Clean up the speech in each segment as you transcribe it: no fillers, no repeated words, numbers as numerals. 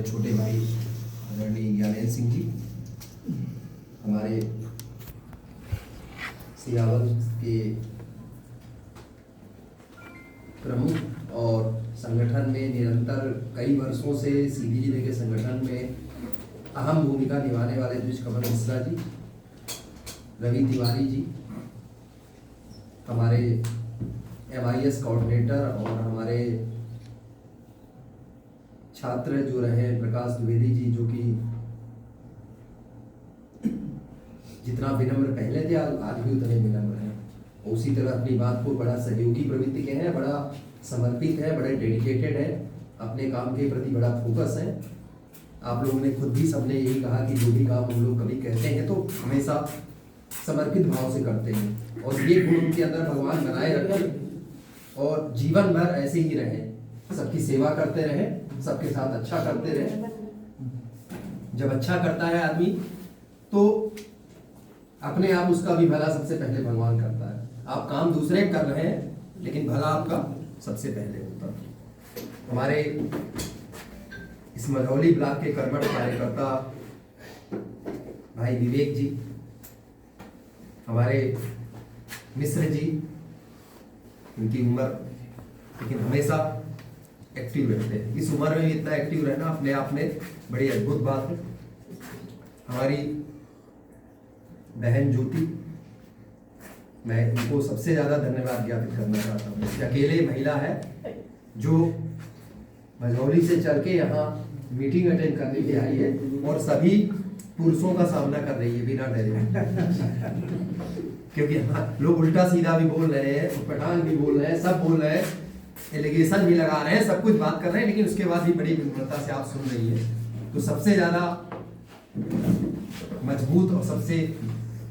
हमारे छोटे भाई आदरणीय ज्ञानेंद्र सिंह जी, हमारे सियावल के प्रमुख और संगठन में निरंतर कई वर्षों से सीधी जिले के संगठन में अहम भूमिका निभाने वाले द्विजकमल मिश्रा जी, रवि तिवारी जी, हमारे MIS कोऑर्डिनेटर और हमारे छात्र जो रहे प्रकाश द्विवेदी जी, जो कि जितना विनम्र पहले थे आज भी उतने विनम्र हैं, उसी तरह अपनी बात को बड़ा सहयोगी प्रवृत्ति के हैं, बड़ा समर्पित है, बड़े डेडिकेटेड है, अपने काम के प्रति बड़ा फोकस है। आप लोगों ने खुद भी सबने यही कहा कि जो भी काम हम लोग कभी कहते हैं तो हमेशा समर्पित भाव से करते हैं, और ये गुण उनके अंदर भगवान बनाए रखें और जीवन भर ऐसे ही रहे, सबकी सेवा करते रहे, सबके साथ अच्छा करते रहे। जब अच्छा करता है आदमी तो अपने आप उसका भी भला सबसे पहले भगवान करता है। आप काम दूसरे कर रहे हैं लेकिन भला आपका सबसे पहले होता है। हमारे इस मझौली ब्लॉक के कर्मठ कार्यकर्ता भाई विवेक जी, हमारे मिश्र जी, उनकी उम्र लेकिन हमेशा एक्टिव रहते हैं। इस उम्र में भी इतना एक्टिव रहना अपने आप में बड़ी अद्भुत बात है। हमारी बहन ज्योति, मैं उनको सबसे ज़्यादा धन्यवाद ज्ञापित करना चाहता हूँ। अकेले महिला है जो मझौली से चल के यहाँ मीटिंग अटेंड करने के आई है और सभी पुरुषों का सामना कर रही है बिना डरे क्योंकि लोग उल्टा सीधा भी बोल रहे हैं, पठान भी बोल रहे हैं, सब बोल रहे हैं, एलिगेशन भी लगा रहे हैं, सब कुछ बात कर रहे हैं, लेकिन उसके बाद भी बड़ी विनम्रता से आप सुन रही है। तो सबसे ज़्यादा मजबूत और सबसे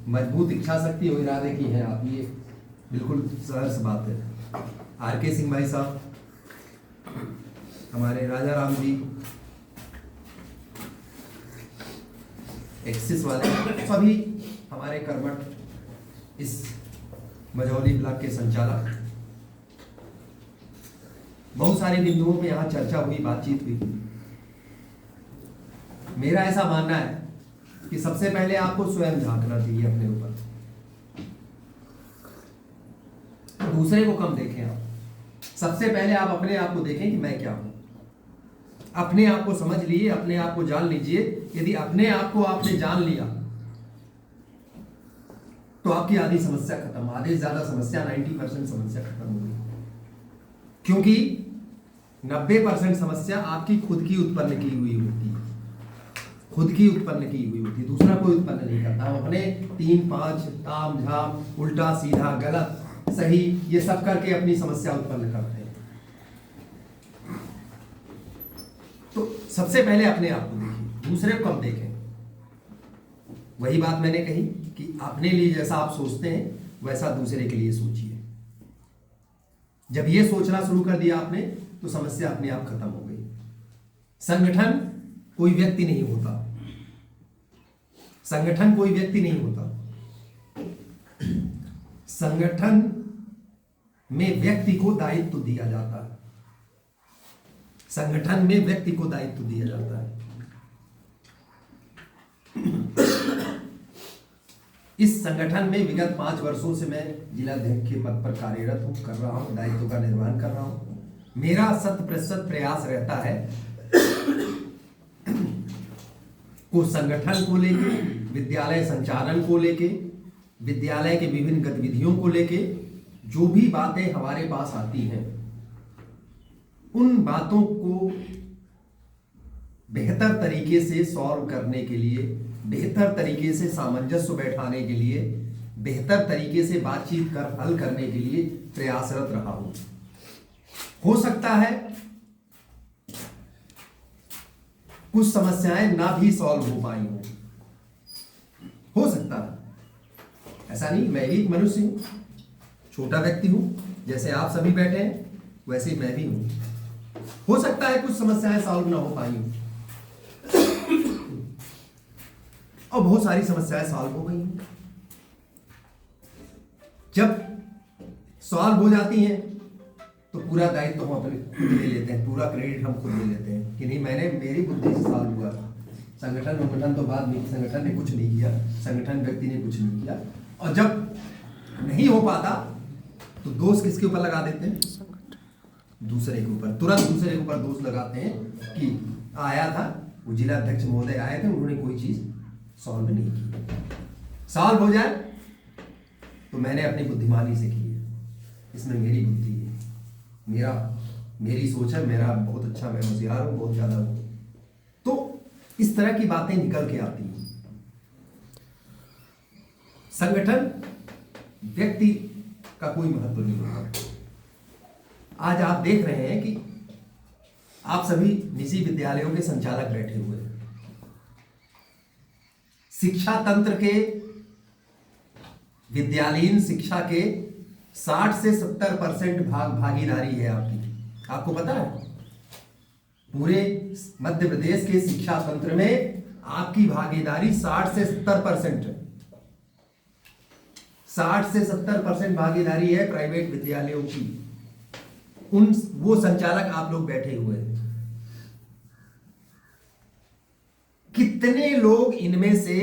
मजबूत इच्छा शक्ति और इरादे की है आप, ये बिल्कुल सहर्ष बात है। RK सिंह भाई साहब, हमारे राजा राम जी, एक्सिस वाले, सभी हमारे कर्मठ इस मझौली ब्लॉक के संचालक, बहुत सारे बिंदुओं में यहाँ चर्चा हुई, बातचीत हुई। मेरा ऐसा मानना है कि सबसे पहले आपको स्वयं झांकना चाहिए अपने ऊपर, दूसरे को कम देखें आप। सबसे पहले आप अपने आप को देखें कि मैं क्या हूं, अपने आप को समझ लिए, अपने आप को जान लीजिए। यदि अपने आप को आपने जान लिया तो आपकी आधी समस्या खत्म, आधे से ज्यादा समस्या 90% समस्या खत्म हो गई, क्योंकि 90% समस्या आपकी खुद की उत्पन्न की हुई होती है, खुद की उत्पन्न की हुई होती है, दूसरा कोई उत्पन्न नहीं करता। हम अपने 3-5 ताम झाम, उल्टा सीधा, गलत सही, ये सब करके अपनी समस्या उत्पन्न करते हैं। तो सबसे पहले अपने आप को देखिए, दूसरे को कम देखें। वही बात मैंने कही कि अपने लिए जैसा आप सोचते हैं वैसा दूसरे के लिए सोचिए। जब ये सोचना शुरू कर दिया आपने तो समस्या अपने आप खत्म हो गई। संगठन कोई व्यक्ति नहीं होता, संगठन कोई व्यक्ति नहीं होता, संगठन में व्यक्ति को दायित्व दिया जाता है, संगठन में व्यक्ति को दायित्व दिया जाता है। इस संगठन में विगत 5 वर्षों से मैं जिलाध्यक्ष के पद पर कार्यरत हूं, कर रहा हूं, दायित्व का निर्वहन कर रहा हूं। मेरा 100% प्रयास रहता है को संगठन को लेके, विद्यालय संचालन को लेके, विद्यालय के विभिन्न गतिविधियों को लेके जो भी बातें हमारे पास आती हैं, उन बातों को बेहतर तरीके से सॉल्व करने के लिए, बेहतर तरीके से सामंजस्य बैठाने के लिए, बेहतर तरीके से बातचीत कर हल करने के लिए प्रयासरत रहा हूं। हो सकता है कुछ समस्याएं ना भी सॉल्व हो पाई हो सकता है, ऐसा नहीं। मैं भी एक मनुष्य हूं, छोटा व्यक्ति हूं, जैसे आप सभी बैठे हैं वैसे मैं भी हूं। हो सकता है कुछ समस्याएं सॉल्व ना हो पाई हो और बहुत सारी समस्याएं सॉल्व हो गई हैं। जब सॉल्व हो जाती हैं तो पूरा दायित्व हम अपने खुद ले लेते हैं, पूरा क्रेडिट हम खुद ले लेते हैं कि नहीं मैंने मेरी बुद्धि से सॉल्व हुआ था। संगठन तो बाद में, संगठन ने कुछ नहीं किया, संगठन व्यक्ति ने कुछ नहीं किया। और जब नहीं हो पाता तो दोष किसके ऊपर लगा देते हैं? दूसरे के ऊपर, तुरंत दूसरे के ऊपर दोष लगाते हैं कि आया था वो जिला अध्यक्ष महोदय आए थे, उन्होंने कोई चीज सॉल्व नहीं की। सॉल्व हो जाए तो मैंने अपनी बुद्धिमानी से की है, इसमें मेरी बुद्धि है, मेरी सोच है, मेरा बहुत अच्छा, मैं होशियार हूं, बहुत ज्यादा हूं। तो इस तरह की बातें निकल के आती हैं। संगठन व्यक्ति का कोई महत्व नहीं होता। आज आप देख रहे हैं कि आप सभी निजी विद्यालयों के संचालक बैठे हुए हैं। शिक्षा तंत्र के, विद्यालयीन शिक्षा के 60 से 70% भागीदारी है आपकी। आपको पता है पूरे मध्य प्रदेश के शिक्षा तंत्र में आपकी भागीदारी 60 से 70% है। 60 से 70% भागीदारी है प्राइवेट विद्यालयों की। वो संचालक आप लोग बैठे हुए हैं। कितने लोग इनमें से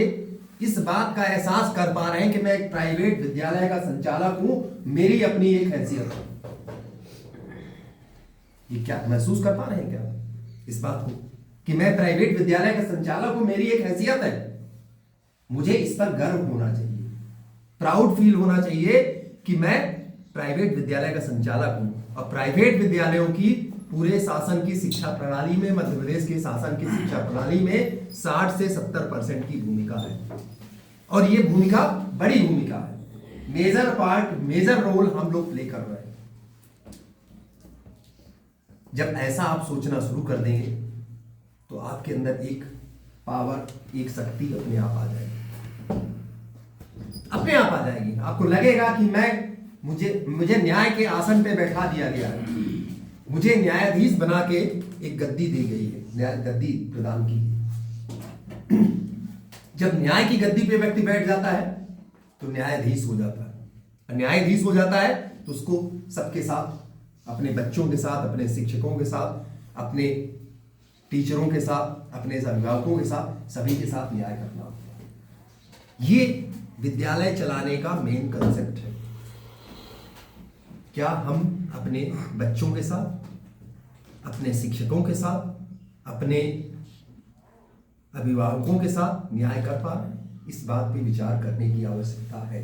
इस बात का एहसास कर पा रहे हैं कि मैं एक प्राइवेट विद्यालय का संचालक हूं, मेरी अपनी एक हैसियत है? ये क्या महसूस कर पा रहे हैं क्या इस बात को कि मैं प्राइवेट विद्यालय का संचालक हूं, मेरी एक हैसियत है? मुझे इस पर गर्व होना चाहिए, प्राउड फील होना चाहिए कि मैं प्राइवेट विद्यालय का संचालक हूं। और प्राइवेट विद्यालयों की पूरे शासन की शिक्षा प्रणाली में, मध्य प्रदेश के शासन की शिक्षा प्रणाली में 60 से 70% की भूमिका है। और ये भूमिका बड़ी भूमिका है, मेजर पार्ट, मेजर रोल हम लोग प्ले कर रहे हैं। जब ऐसा आप सोचना शुरू कर देंगे तो आपके अंदर एक पावर, एक शक्ति अपने आप आ जाएगी, अपने आप आ जाएगी। आपको लगेगा कि मुझे न्याय के आसन पे बैठा दिया गया है, मुझे न्यायाधीश बना के एक गद्दी दी गई है, न्याय गद्दी प्रदान की। जब न्याय की गद्दी पे व्यक्ति बैठ जाता है तो न्यायाधीश हो जाता है। न्यायाधीश हो जाता है तो उसको सबके साथ, अपने बच्चों के साथ, अपने शिक्षकों के साथ, अपने टीचरों के साथ, अपने अभिभावकों के साथ, सभी के साथ न्याय करना होता है। ये विद्यालय चलाने का मेन कंसेप्ट है। क्या हम अपने बच्चों के साथ, अपने शिक्षकों के साथ, अपने अभिभावकों के साथ न्याय कर पा रहे हैं? इस बात पे विचार करने की आवश्यकता है।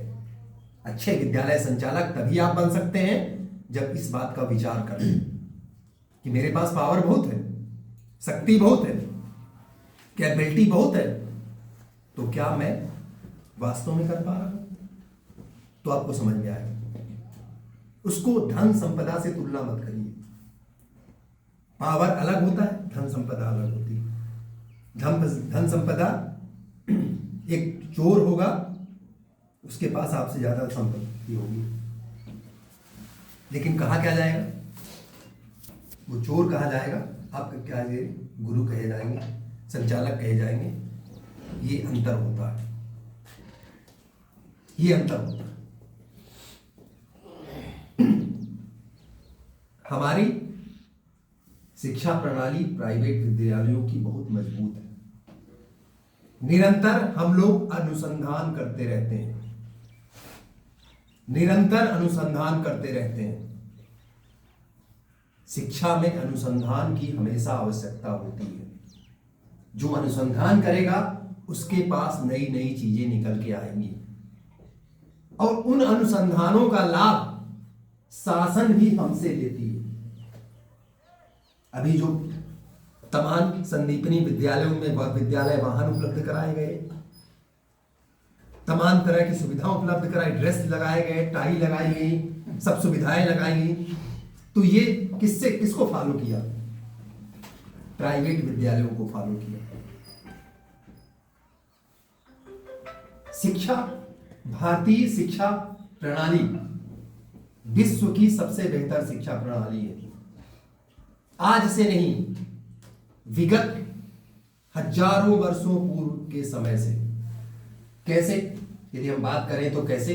अच्छे विद्यालय संचालक तभी आप बन सकते हैं जब इस बात का विचार करें कि मेरे पास पावर बहुत है, शक्ति बहुत है, कैपेबिलिटी बहुत है, तो क्या मैं वास्तव में कर पा रहा हूं? तो आपको समझ में आएगा। उसको धन संपदा से तुलना मत करिए। पावर अलग होता है, धन संपदा अलग होती है। धन संपदा, एक चोर होगा, उसके पास आपसे ज्यादा संपत्ति होगी, लेकिन कहा क्या जाएगा? वो चोर कहा जाएगा, आप क्या गुरु कहे जाएंगे, संचालक कहे जाएंगे। ये अंतर होता है, ये अंतर होता है। हमारी शिक्षा प्रणाली प्राइवेट विद्यालयों की बहुत मजबूत है। निरंतर हम लोग अनुसंधान करते रहते हैं, निरंतर अनुसंधान करते रहते हैं। शिक्षा में अनुसंधान की हमेशा आवश्यकता होती है। जो अनुसंधान करेगा उसके पास नई नई चीजें निकल के आएंगी, और उन अनुसंधानों का लाभ शासन भी हमसे लेती है। अभी जो तमाम संदीपनी विद्यालयों में विद्यालय वाहन उपलब्ध कराए गए, तमाम तरह की सुविधाएं उपलब्ध कराई, ड्रेस लगाए गए, टाई लगाई गई, सब सुविधाएं लगाई गई, तो ये किसको फॉलो किया? प्राइवेट विद्यालयों को फॉलो किया। शिक्षा, भारतीय शिक्षा प्रणाली विश्व की सबसे बेहतर शिक्षा प्रणाली है। आज से नहीं, विगत हजारों वर्षों पूर्व के समय से। कैसे? यदि हम बात करें तो कैसे?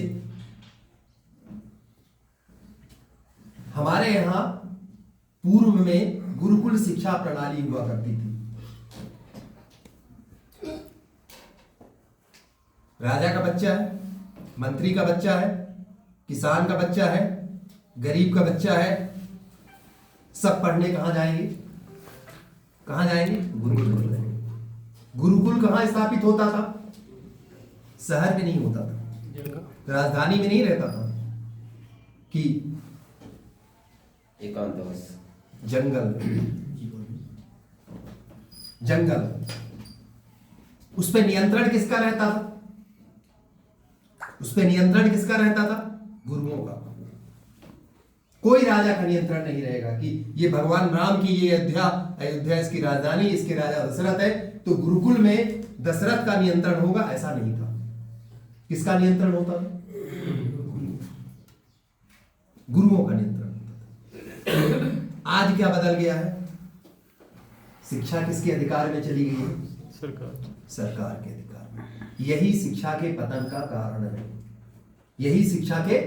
हमारे यहाँ पूर्व में गुरुकुल शिक्षा प्रणाली हुआ करती थी। राजा का बच्चा है, मंत्री का बच्चा है, किसान का बच्चा है, गरीब का बच्चा है, सब पढ़ने कहाँ जाएंगे? कहाँ जाएंगे? गुरुकुल जाएंगे। गुरुकुल कहाँ स्थापित होता था? शहर में नहीं होता था, राजधानी में नहीं रहता था कि एकांतवास, जंगल जंगल। उस पे नियंत्रण किसका रहता था? उस पे नियंत्रण किसका रहता था? गुरुओं का। कोई राजा का नियंत्रण नहीं रहेगा कि ये भगवान राम की ये अयोध्या इसकी राजधानी, इसके राजा दशरथ है तो गुरुकुल में दशरथ का नियंत्रण होगा, ऐसा नहीं था। किसका नियंत्रण होता था? गुरुओं का नियंत्रण होता था। आज क्या बदल गया है? शिक्षा किसके अधिकार में चली गई है? सरकार के अधिकार में। यही शिक्षा के पतन का कारण है। यही शिक्षा के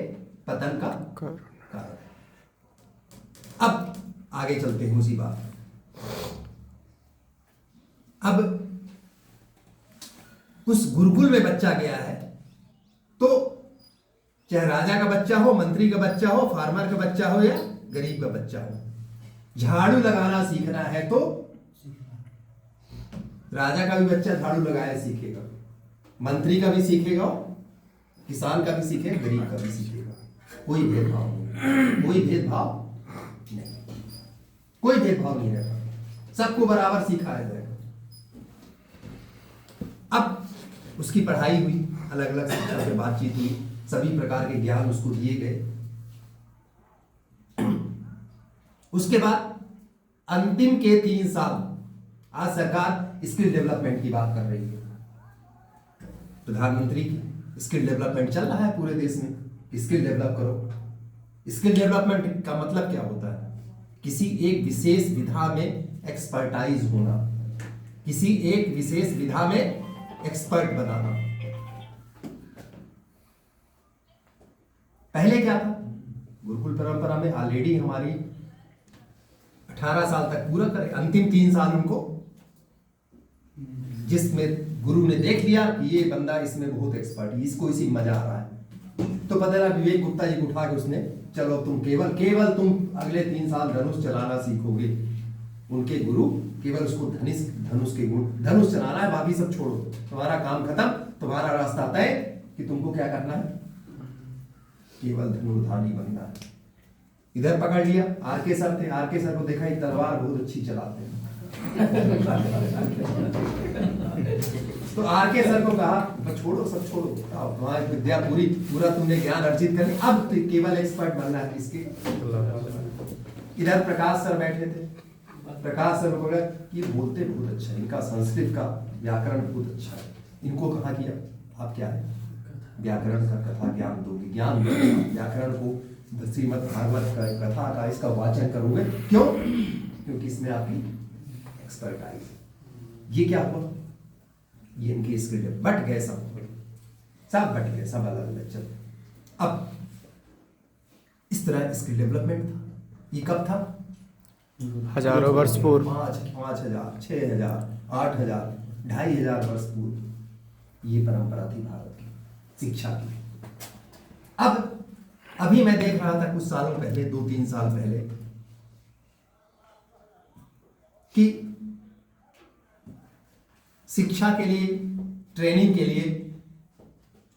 पतन का कारण है। अब आगे चलते हैं उसी बात। अब उस गुरुकुल में बच्चा गया है तो चाहे राजा का बच्चा हो, मंत्री का बच्चा हो, फार्मर का बच्चा हो या गरीब का बच्चा हो, झाड़ू लगाना सीखना है तो राजा का भी बच्चा झाड़ू लगाया सीखेगा, मंत्री का भी सीखेगा, किसान का भी सीखेगा, गरीब का भी सीखेगा। कोई भेदभाव नहीं, कोई भेदभाव नहीं, कोई भेदभाव नहीं रहेगा, सबको बराबर सिखाया जाएगा। अब उसकी पढ़ाई हुई, अलग अलग शिक्षा से बातचीत हुई, सभी प्रकार के ज्ञान उसको दिए गए। उसके बाद अंतिम के 3 साल, आज सरकार स्किल डेवलपमेंट की बात कर रही है। प्रधानमंत्री की स्किल डेवलपमेंट चल रहा है पूरे देश में, स्किल डेवलप करो। स्किल डेवलपमेंट का मतलब क्या होता है? किसी एक विशेष विधा में एक्सपर्टाइज होना, किसी एक विशेष विधा में एक्सपर्ट बनाना। पहले क्या था? गुरुकुल परंपरा में ऑलरेडी हमारी 18 साल तक पूरा करे, अंतिम 3 साल उनको, जिसमें गुरु ने देख लिया कि ये बंदा इसमें बहुत एक्सपर्ट है, इसको इसी मजा आ रहा है, तो पता लगा विवेक गुप्ता जी को उठा के उसने, चलो तुम केवल तुम अगले 3 साल धनुष चलाना सीखोगे। उनके गुरु केवल उसको धनुष के गुण, धनुष चलाना है, बाकी सब छोड़ो, तुम्हारा काम खत्म, तुम्हारा रास्ता तय कि तुमको क्या करना है, केवल धनुर्धारी बनना है। इधर पकड़ लिया, आरके सर थे, आरके सर को देखा एक तलवार बहुत अच्छी चलाते हैं तो आरके सर को कहा तो छोड़ो, सब छोड़ो, तुम्हारी विद्या पूरा तुमने ज्ञान अर्जित कर लिया, अब केवल एक्सपर्ट बनना है किसके? इधर प्रकाश सर बैठे थे, प्रकाश सर बोला ये बोलते बहुत अच्छा है, इनका संस्कृत का व्याकरण बहुत अच्छा है, इनको कहा किया आप क्या है व्याकरण का कथा ज्ञान दोगे, ज्ञान व्याकरण को श्रीमद् भागवत का कथा का इसका वाचन करोगे। क्यों? क्योंकि इसमें आपकी एक्सपर्टाइज। ये क्या हुआ? ये इनके स्किल बट गए, सब बट गए, सब अलग अलग चल। अब इस तरह स्किल डेवलपमेंट था। ये कब था? हजारों वर्ष पूर्व, 5,000, 6,000, 8,000, 2,500 वर्ष पूर्व ये परंपरा थी भारत की शिक्षा की। अब अभी मैं देख रहा था कुछ सालों पहले, 2-3 साल पहले, कि शिक्षा के लिए, ट्रेनिंग के लिए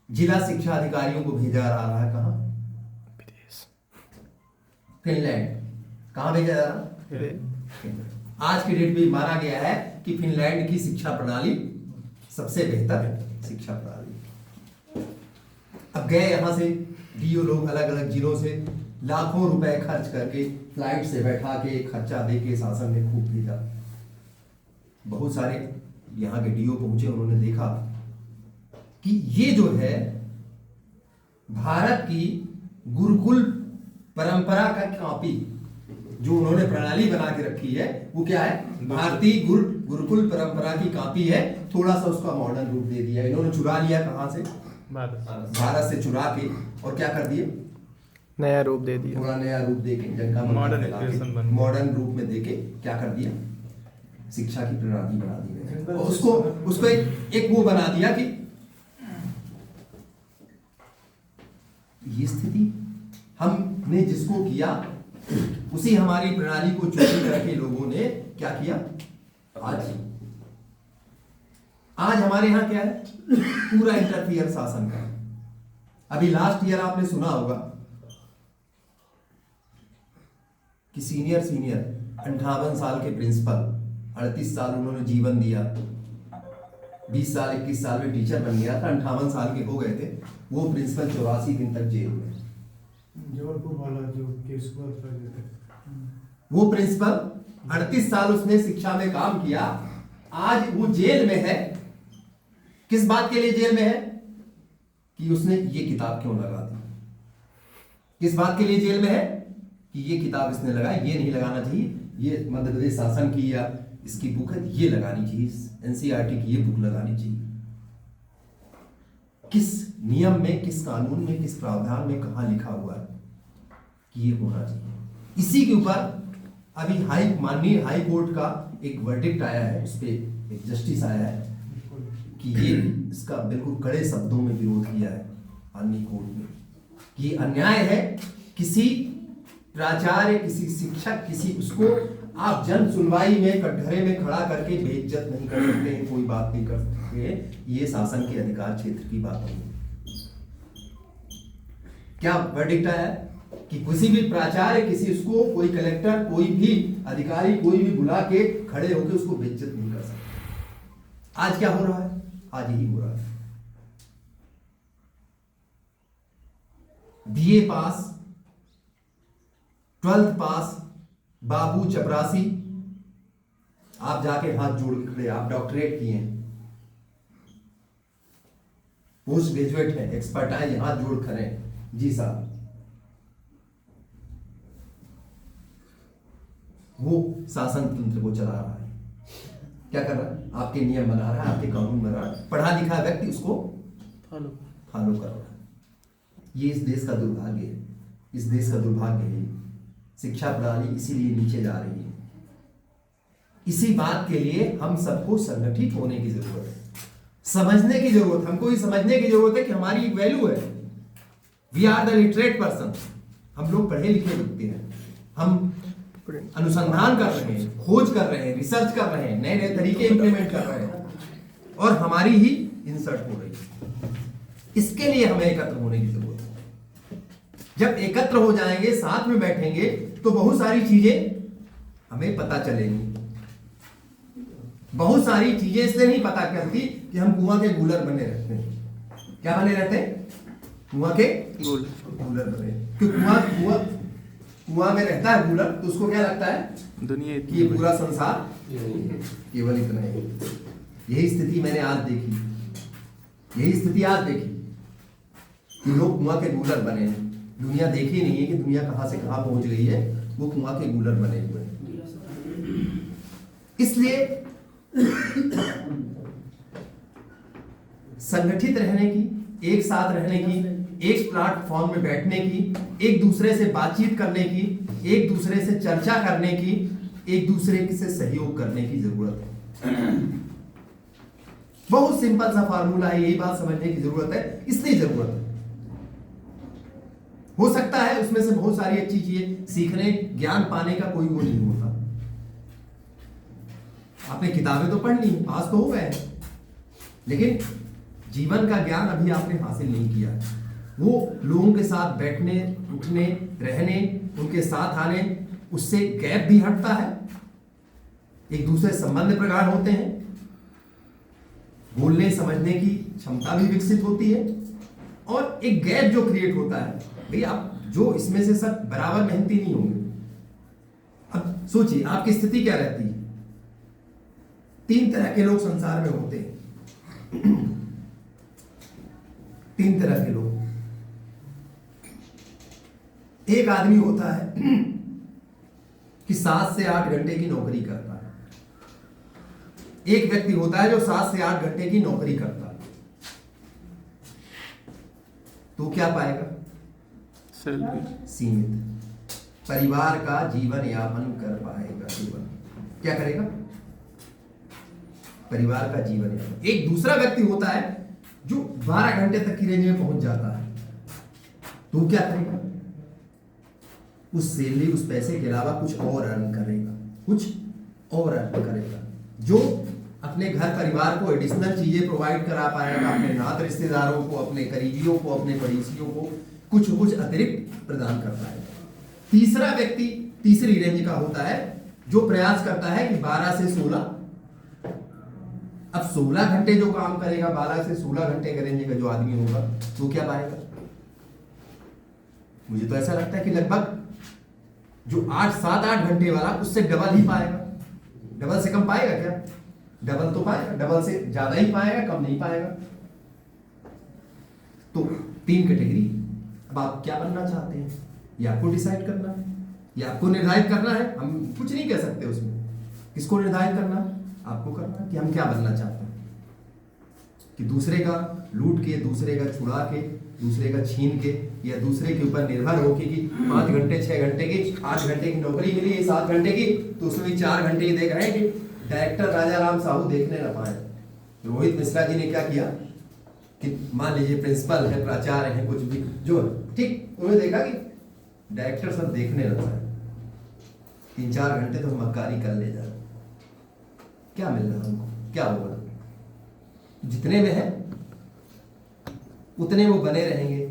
जिला शिक्षा अधिकारियों को भेजा जा रहा है। कहाँ? विदेश, फिनलैंड। कहाँ भेजा जा रहा है? आज की डेट में माना गया है कि फिनलैंड की शिक्षा प्रणाली सबसे बेहतर है शिक्षा प्रणाली। अब गए यहाँ से डीओ लोग अलग अलग जिलों से लाखों रुपए खर्च करके फ्लाइट से बैठा के खर्चा दे के शासन ने खूब भेजा। बहुत सारे यहाँ के डीओ पहुंचे, उन्होंने देखा कि ये जो है भारत की गुरुकुल परंपरा का कॉपी, जो उन्होंने प्रणाली बना के रखी है वो क्या है? भारतीय गुरुकुल परंपरा की कॉपी है, थोड़ा सा उसका मॉडर्न रूप दे दिया इन्होंने। चुरा लिया कहाँ से? भारत से चुरा के, और क्या कर दिए? नया रूप दे दिया। पूरा नया रूप देके जंग का Modern expression बन गया। मॉडर्न रूप में देके क्या कर दिया, शिक्षा की प्रणाली बना दी गई और उसको एक वो बना दिया कि ये स्थिति हमने जिसको किया उसी हमारी प्रणाली को चोरी करके लोगों ने क्या किया। आज हमारे यहाँ क्या है, पूरा इंटरफियर शासन का। अभी लास्ट ईयर आपने सुना होगा कि सीनियर 58 साल के प्रिंसिपल 38 साल उन्होंने जीवन दिया, 20 साल 21 साल में टीचर बन गया था, 58 साल के हो गए थे, वो प्रिंसिपल 84 दिन तक जेल में। जबलपुर वाला जो केस हुआ था, वो प्रिंसिपल 38 साल उसने शिक्षा में काम किया, आज वो जेल में है। किस बात के लिए जेल में है कि उसने ये किताब क्यों लगा दी। किस बात के लिए जेल में है कि ये किताब इसने लगाई, ये नहीं लगाना चाहिए, ये मध्य प्रदेश शासन की या इसकी बुक है, ये लगानी चाहिए, एनसीईआरटी की ये बुक लगानी चाहिए। किस नियम में, किस कानून में, किस प्रावधान में कहां लिखा हुआ है कि ये होना चाहिए। इसी के ऊपर अभी माननीय हाई कोर्ट का एक वर्डिक्ट आया है, उस पर एक जस्टिस आया है कि ये इसका बिल्कुल कड़े शब्दों में विरोध किया है माननीय कोर्ट ने कि ये अन्याय है। किसी प्राचार्य, किसी शिक्षक, किसी उसको आप जन सुनवाई में कटघरे में खड़ा करके बेइज्जत नहीं कर सकते हैं, कोई बात नहीं कर सकते। ये शासन के अधिकार क्षेत्र की बात नहीं। क्या वर्डिक्ट आया कि किसी भी प्राचार्य, किसी उसको कोई कलेक्टर, कोई भी अधिकारी, कोई भी बुला के खड़े होकर उसको बेइज्जत नहीं कर सकते। आज क्या हो रहा है, आज यही हो रहा है। बीए पास, 12th पास बाबू चपरासी, आप जाके हाथ जोड़ के खड़े, आप डॉक्टरेट किए हैं, पोस्ट ग्रेजुएट है, एक्सपर्टाइज, हाथ जोड़ खड़े, जी साहब, वो शासन तंत्र को चला रहा है। क्या कर रहा है, आपके नियम बना रहा है, आपके कानून बना रहा है, पढ़ा लिखा व्यक्ति उसको फॉलो कर रहा है। ये इस देश का दुर्भाग्य है, इस देश का दुर्भाग्य है। शिक्षा प्रणाली इसीलिए नीचे जा रही है। इसी बात के लिए हम सबको संगठित होने की जरूरत है, समझने की जरूरत, हमको ये समझने की जरूरत है कि हमारी एक वैल्यू है। We are the literate person, हम लोग पढ़े लिखे व्यक्ति हैं, हम अनुसंधान कर रहे हैं, खोज कर रहे हैं, रिसर्च कर रहे हैं, नए नए तरीके इंप्लीमेंट कर रहे हैं और हमारी ही इंसर्ट हो रही है। इसके लिए हमें एकत्र होने की जरूरत है। जब एकत्र हो जाएंगे, साथ में बैठेंगे, तो बहुत सारी चीजें हमें पता चलेंगी। बहुत सारी चीजें इसलिए नहीं पता चलती कि हम कुआं के गूलर बने रहते हैं। क्या बने रहते हैं, कुआं के गूलर बने। क्यों कुआं में रहता है गूलर, तो उसको क्या लगता है दुनिया कि ये पूरा संसार केवल इतना ही। यही स्थिति मैंने आज देखी, यही स्थिति आज देखी कि लोग कुआं के गूलर बने हैं। दुनिया देखी नहीं है कि दुनिया कहां से कहां पहुंच गई है, वो कुआं के गूलर बने हुए हैं। इसलिए संगठित रहने की, एक साथ रहने की, एक प्लेटफॉर्म में बैठने की, एक दूसरे से बातचीत करने की, एक दूसरे से चर्चा करने की, एक दूसरे से सहयोग करने की जरूरत है। बहुत सिंपल सा फार्मूला है, यही बात समझने की जरूरत है, इसलिए जरूरत है। हो सकता है उसमें से बहुत सारी अच्छी चीजें सीखने, ज्ञान पाने का कोई वो नहीं होता। आपने किताबें तो पढ़ ली, पास तो हो गए, लेकिन जीवन का ज्ञान अभी आपने हासिल नहीं किया है। वो लोगों के साथ बैठने, उठने, रहने, उनके साथ आने, उससे गैप भी हटता है, एक दूसरे संबंध प्रगाढ़ होते हैं, बोलने समझने की क्षमता भी विकसित होती है, और एक गैप जो क्रिएट होता है, भाई आप जो इसमें से सब बराबर मेहनती नहीं होंगे। अब सोचिए आपकी स्थिति क्या रहती है। 3 तरह के लोग संसार में होते हैं। 3 तरह के लोग। एक आदमी होता है कि 7 से 8 घंटे की नौकरी करता है। एक व्यक्ति होता है जो 7 से 8 घंटे की नौकरी करता है। तो क्या पाएगा, सैलरी सीमित। परिवार का जीवन यापन कर पाएगा केवल, क्या करेगा? परिवार का जीवन यापन। एक दूसरा व्यक्ति होता है जो 12 घंटे तक की रेंज में पहुंच जाता है, तो वो क्या करेगा? उस सैलरी, उस पैसे के अलावा कुछ और अर्न करेगा, कुछ और अर्न करेगा, जो अपने घर परिवार को एडिशनल चीजें प्रोवाइड करा पाएगा, अपने नात रिश्तेदारों को, अपने करीबियों को, अपने पड़ोसियों को कुछ कुछ अतिरिक्त प्रदान कर पाएगा। तीसरा व्यक्ति तीसरी रेंज का होता है जो प्रयास करता है कि 12 से 16, अब 16 घंटे जो काम करेगा, 12 से 16 घंटे का रेंज का जो आदमी होगा, तो क्या पाएगा? मुझे तो ऐसा लगता है कि लगभग जो 7-8 घंटे वाला उससे डबल ही पाएगा। डबल से कम पाएगा क्या? डबल तो पाएगा, डबल से ज्यादा ही पाएगा, कम नहीं पाएगा। तो 3 कैटेगरी। अब आप क्या बनना चाहते हैं, ये आपको डिसाइड करना है, ये आपको निर्धारित करना है। हम कुछ नहीं कह सकते उसमें, किसको निर्धारित करना है? आपको करना है कि हम क्या बनना चाहते हैं। कि दूसरे का लूट के, दूसरे का छुड़ा के, दूसरे का छीन के, या दूसरे के ऊपर निर्भर होके कि 5 घंटे 6 घंटे की 8 घंटे की नौकरी मिली है 7 घंटे की, तो उसमें भी 4 घंटे ही देख रहे हैं कि डायरेक्टर राजा राम साहू देखने न पाए। रोहित मिश्रा जी ने क्या किया कि मान लीजिए प्रिंसिपल है, प्राचार्य है, कुछ भी जो ठीक, उन्होंने देखा कि डायरेक्टर सब देखने न पाए, 3-4 घंटे तो मक्कारी कर ले जाए, क्या मिल रहा हमको, क्या होगा? जितने में है उतने वो बने रहेंगे।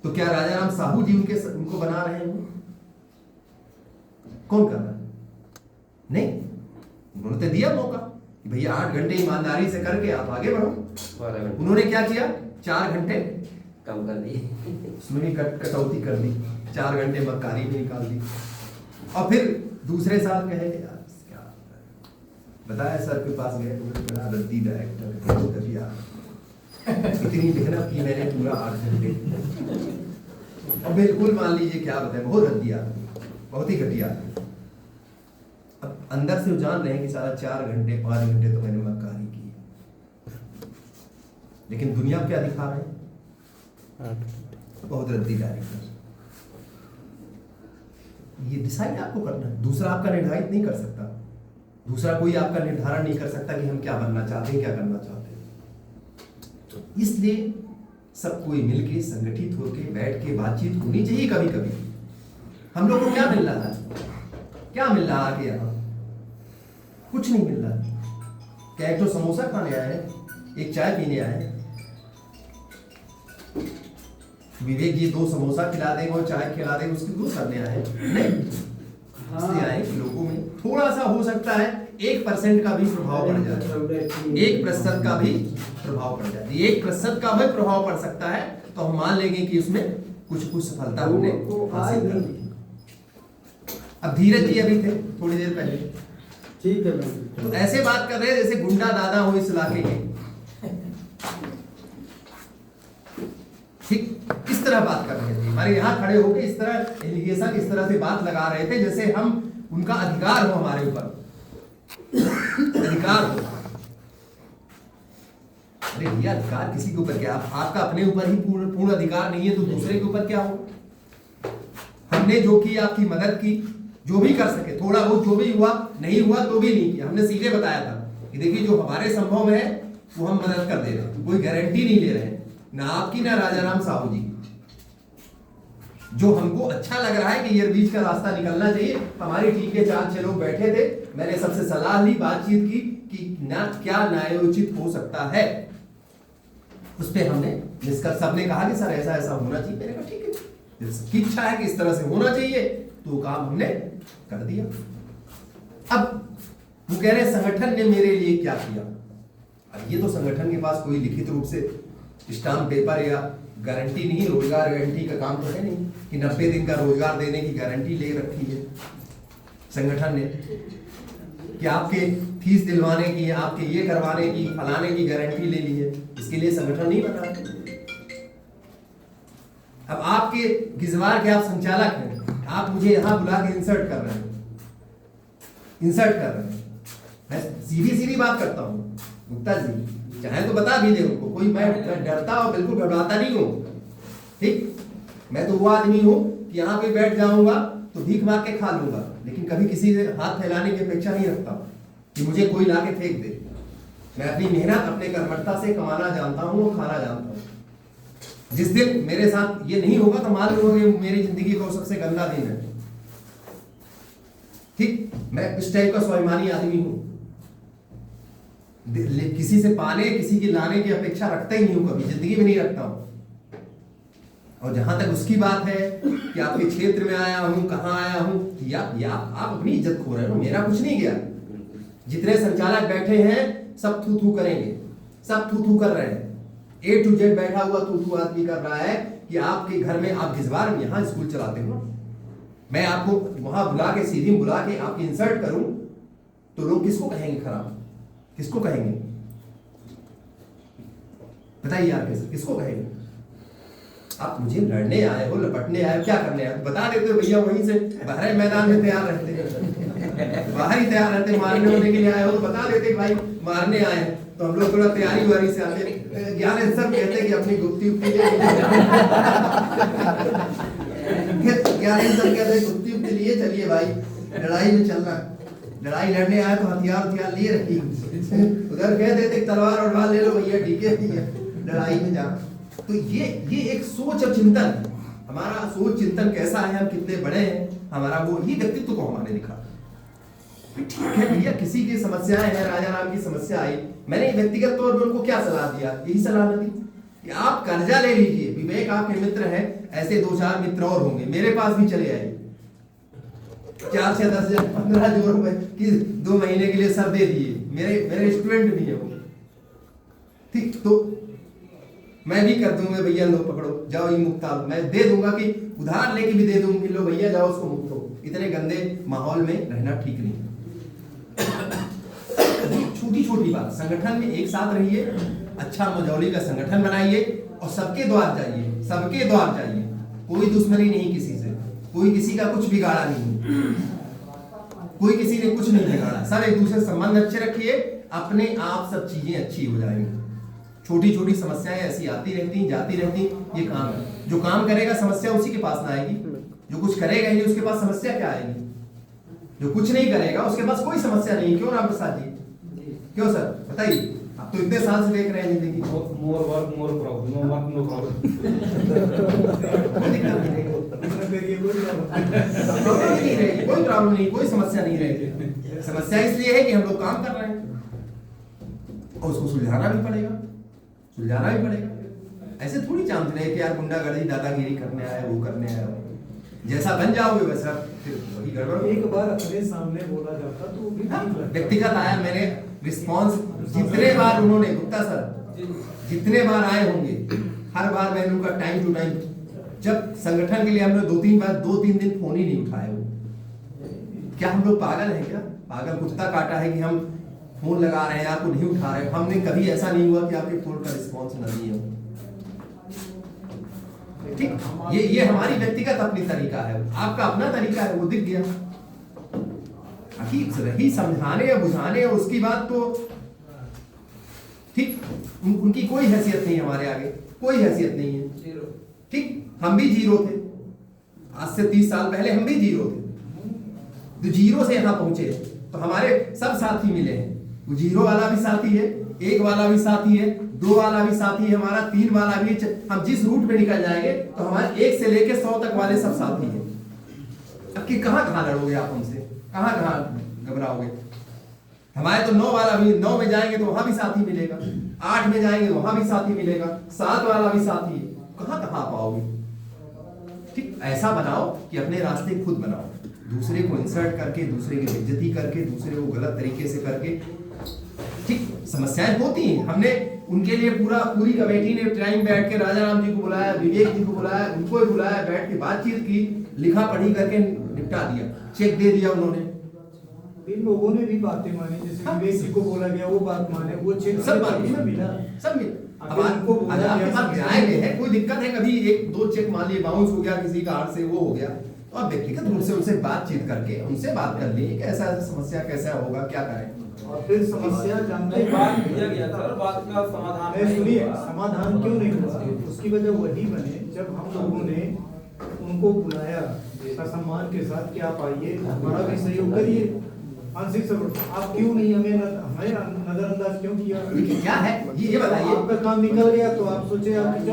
तो क्या राजा राम साहू जी उनको बना रहे हैं? कौन कर रहा है? नहीं, उन्होंने तो दिया मौका कि भैया 8 घंटे ईमानदारी से करके आप आगे बढ़ो। उन्होंने क्या किया? 4 घंटे कम कर दिए, उसमें भी कटौती कर दी, 4 घंटे मक्कारी में निकाल दी। और फिर दूसरे साल कहे यार क्या बताया, सर के पास गए, बड़ा रद्दी डायरेक्टर, इतनी मेहनत की मैंने पूरा 8 घंटे, और बिल्कुल मान लीजिए क्या बताए, बहुत रद्दी आदमी, बहुत ही घटिया आदमी। अब अंदर से वो जान रहे हैं कि सारा 4 घंटे 5 घंटे तो मैंने मक्कारी की, लेकिन दुनिया क्या दिखा रहे हैं? बहुत रद्दी डायरेक्टर। ये डिसाइड आपको करना है, दूसरा आपका निर्धारित नहीं कर सकता, दूसरा कोई आपका निर्धारण नहीं कर सकता कि हम क्या बनना चाहते हैं, क्या करना चाहते हैं। इसलिए सब कोई मिलके संगठित होकर बैठ के बातचीत होनी चाहिए। कभी कभी हम लोग को क्या मिल रहा है, क्या मिल रहा है? यहाँ कुछ नहीं मिल रहा। क्या एक तो समोसा खाने आए हैं, एक चाय पीने आए हैं, विवेक जी 2 समोसा खिला देंगे और चाय खिला देंगे, उसकी दूर करने आए हैं? नहीं, इसलिए आए कि लोगों में थोड़ा सा हो सकता है 1% का भी प्रभाव पड़ जाए, 1% का भी प्रभाव पड़ जाए, 1% का भी प्रभाव पड़ सकता है, तो हम मान लेंगे कि उसमें कुछ सफलता हमने हासिल कर ली। अब धीरज जी अभी थे थोड़ी देर पहले, ठीक है, तो ऐसे बात कर रहे हैं जैसे गुंडा दादा हो इस इलाके के, ठीक इस तरह बात कर रहे थे, हमारे यहाँ खड़े होकर इस तरह एलिगेशन, इस तरह से बात लगा रहे थे जैसे हम उनका अधिकार हो हमारे ऊपर, अधिकार हो। अरे भैया, अधिकार किसी के ऊपर क्या, आपका अपने ऊपर ही पूर्ण अधिकार नहीं है, तो दूसरे के ऊपर क्या हो? हमने जो की, आपकी मदद की, जो भी कर सके, थोड़ा बहुत जो भी हुआ, नहीं हुआ तो भी नहीं किया, हमने सीधे बताया था कि देखिए जो हमारे संभव में है वो हम मदद कर दे रहे हैं, कोई गारंटी नहीं ले रहे हैं, ना आपकी ना राजा राम साहू जी। जो हमको अच्छा लग रहा है कि ये बीच का रास्ता निकलना चाहिए, हमारी टीम के 4-6 लोग बैठे थे, मैंने सबसे सलाह ली, बातचीत की कि ना क्या न्यायोचित हो सकता है, उस पर हमने निष्कर्ष, सबने कहा कि सर ऐसा ऐसा होना चाहिए। मैंने कहा ठीक है, सबकी इच्छा है कि इस तरह से होना चाहिए, तो काम हमने कर दिया। अब वो कह रहे संगठन ने मेरे लिए क्या किया। अब ये तो संगठन के पास कोई लिखित रूप से स्टाम्प पेपर या गारंटी नहीं, रोजगार गारंटी का काम तो है नहीं कि 90 दिन का रोजगार देने की गारंटी ले रखी है संगठन ने, कि आपके फीस दिलवाने की, आपके ये करवाने की, फलाने की गारंटी ले ली है, इसके लिए संगठन नहीं बना। अब आपके गिजवार के आप संचालक हैं, आप मुझे यहां बुला के इंसर्ट कर रहे हैं। मैं सीधी सीधी बात करता हूं गुप्ता जी, चाहे तो बता भी दे उनको, कोई मैं डरता और बिल्कुल घबराता नहीं हूं, ठीक। मैं तो वो आदमी हूँ कि यहाँ पे बैठ जाऊंगा तो भीख मार के खा लूंगा, लेकिन कभी किसी से हाथ फैलाने की अपेक्षा नहीं रखता कि मुझे कोई ला के फेंक दे। मैं अपनी मेहनत अपने कर्मठता से कमाना जानता हूँ और खाना जानता हूँ। जिस दिन मेरे साथ ये नहीं होगा तो मान लो मेरी जिंदगी का सबसे गंदा दिन है। ठीक, मैं इस टाइप का स्वाभिमानी आदमी हूँ, किसी से पाने किसी की लाने की अपेक्षा रखता ही नहीं हूं, कभी जिंदगी में नहीं रखता हूं। और जहां तक उसकी बात है कि आपके क्षेत्र में आया हूं, कहां आया हूं, या आप अपनी इज्जत खो रहे हो, मेरा कुछ नहीं गया। जितने संचालक बैठे हैं सब थू थू करेंगे, सब थू थू कर रहे हैं। A to Z बैठा हुआ थू थू आदमी कर रहा है कि आपके घर में आप भिजवार यहाँ स्कूल चलाते हो, मैं आपको वहां बुला के सीधी बुला के आपकी इंसल्ट करूं तो लोग किसको कहेंगे खराब, किसको कहेंगे बताइए आप, कैसे किसको कहेंगे? आप मुझे लड़ने आए हो, लपटने आए हो, क्या करने आए हो? बता देते हो भैया, वहीं से बाहर मैदान में तैयार रहते, बाहर ही तैयार रहते, मारने होने के लिए आए हो तो बता देते भाई मारने आए हैं। तो हम लोग थोड़ा तैयारी वारी से आते। ज्ञान सब कहते हैं कि अपनी गुप्ती उप्ती ज्ञान सब कहते हैं गुप्ती उप्ती लिए चलिए भाई, लड़ाई में चलना, लड़ाई लड़ने आए तो हथियार लिए रखी, उधर कह देते तलवार और ढाल ले लो भैया, ठीक है लड़ाई में जा। तो ये एक सोच और चिंतन, हमारा सोच चिंतन कैसा है, हम कितने बड़े हैं, हमारा वो ही व्यक्तित्व को हमारे दिखा। ठीक है भैया, किसी की समस्याएं हैं, राजा राम की समस्या आई, मैंने व्यक्तिगत तौर पर उनको क्या सलाह दिया, यही सलाह दी कि आप कर्जा ले लीजिए, विवेक आपके मित्र हैं, ऐसे 2-4 मित्र और होंगे, मेरे पास भी चले आइए, 4 से 10 हजार 15 जो रुपए कि 2 महीने के लिए सर दे दिए, मेरे स्टूडेंट भी है वो, ठीक, तो मैं भी कर दूंगा भैया, लो पकड़ो जाओ, ये मुक्ता मैं दे दूंगा, कि उधार लेके भी दे दूंगी, लो भैया जाओ उसको मुक्त हो। इतने गंदे माहौल में रहना ठीक नहीं। छोटी छोटी बात, संगठन में एक साथ रहिए, अच्छा मजौली का संगठन बनाइए और सबके द्वार जाइए, सबके द्वार जाइए, कोई दुश्मनी नहीं किसी से, कोई किसी का कुछ बिगाड़ा नहीं, कोई किसी ने कुछ नहीं बिगाड़ा, सब एक दूसरे संबंध अच्छे रखिए, अपने आप सब चीजें अच्छी हो जाएंगी। छोटी छोटी समस्याएं ऐसी आती रहती जाती रहती, ये काम है, जो काम करेगा समस्या उसी के पास ना आएगी, जो कुछ करेगा ही नहीं उसके पास समस्या क्या आएगी, जो कुछ नहीं करेगा उसके पास कोई समस्या नहीं। क्यों राम प्रसाद जी, क्यों सर बताइए, आप तो इतने साल से देख रहे हैं जिंदगी, more work more problem, no work no problem, कोई प्रॉब्लम नहीं, कोई समस्या नहीं रहेगी। समस्या इसलिए है कि हम लोग काम कर रहे हैं और उसको सुलझाना भी पड़ेगा, सुलझाना भी पड़ेगा। ऐसे थोड़ी चांस रहे कि यार गुंडागर्दी दादागिरी करने आया, वो करने आया, जैसा बन जाओगे वैसा फिर वही गड़बड़। एक बार अपने सामने बोला जाता तो भी व्यक्तिगत आया, मैंने रिस्पांस जितने बार उन्होंने, गुप्ता सर जितने बार आए होंगे, हर बार मैंने उनका टाइम टू टाइम, जब संगठन के लिए हमने 2-3 दिन फोन ही नहीं उठाए। वो क्या हम लोग पागल हैं क्या, पागल कुत्ता काटा है कि हम फोन लगा रहे हैं आपको नहीं उठा रहे? हमने कभी ऐसा नहीं हुआ कि आपके फोन का रिस्पांस नहीं हो। ठीक, ये हमारी व्यक्तिगत अपनी तरीका है, आपका अपना तरीका है, वो दिख गया। रही समझाने या बुझाने और उसकी बात तो ठीक, उनकी कोई हैसियत नहीं हमारे आगे, कोई हैसियत नहीं है। ठीक, हम भी जीरो थे, आज से 30 साल पहले हम भी जीरो थे, तो जीरो से यहाँ पहुंचे तो हमारे सब साथी मिले हैं। वो जीरो वाला भी साथी है, 1 वाला भी साथी है, 2 वाला भी साथी है, हमारा 3 वाला भी। हम जिस रूट पे निकल जाएंगे तो हमारे 1 से लेके 100 तक वाले सब साथी हैं। अब कि कहाँ लड़ोगे आप हमसे, कहाँ घबराओगे? हमारे तो 9 वाला भी, 9 में जाएंगे तो वहां भी साथी मिलेगा, 8 में जाएंगे तो वहां भी साथी मिलेगा, 7 वाला भी साथी है, कहाँ पाओगे? ठीक, ऐसा बनाओ कि अपने रास्ते खुद बनाओ, दूसरे को इंसल्ट करके, दूसरे की बेइज्जती करके, दूसरे को गलत तरीके से करके। ठीक, समस्याएं होती हैं, हमने उनके लिए पूरी कमेटी ने टाइम बैठ के राजा राम जी को बुलाया, विवेक जी को बुलाया, उनको भी बुलाया, बैठ के बातचीत की, लिखा पढ़ी करके निपटा दिया, चेक दे दिया उन्होंने। इन लोगों ने भी बातें मानी, जैसे विवेक जी को बोला गया वो बात माने, वो चेक सब बात मिला, सब मिला। अब आपको आपके पास जाएंगे है, कोई दिक्कत है, कभी 1-2 चेक मान लिए बाउंस हो गया किसी का हाथ से, वो हो गया, तो आप व्यक्तिगत रूप से उनसे बातचीत करके उनसे बात कर लीजिए कि ऐसा समस्या कैसा होगा, क्या करें, और फिर समस्या जानने बात किया गया सर, बात का समाधान सुनिए, समाधान क्यों नहीं हुआ? उसकी वजह वही बने जब हम लोगों ने उनको बुलाया सम्मान के साथ कि आप आइए, हमारा भी सहयोग करिए। मानसिक सपोर्ट आप क्यों नहीं हमें नजरअंदाज क्यों किया? क्या है ये बताइए। आपका काम निकल गया तो आप सोचे आप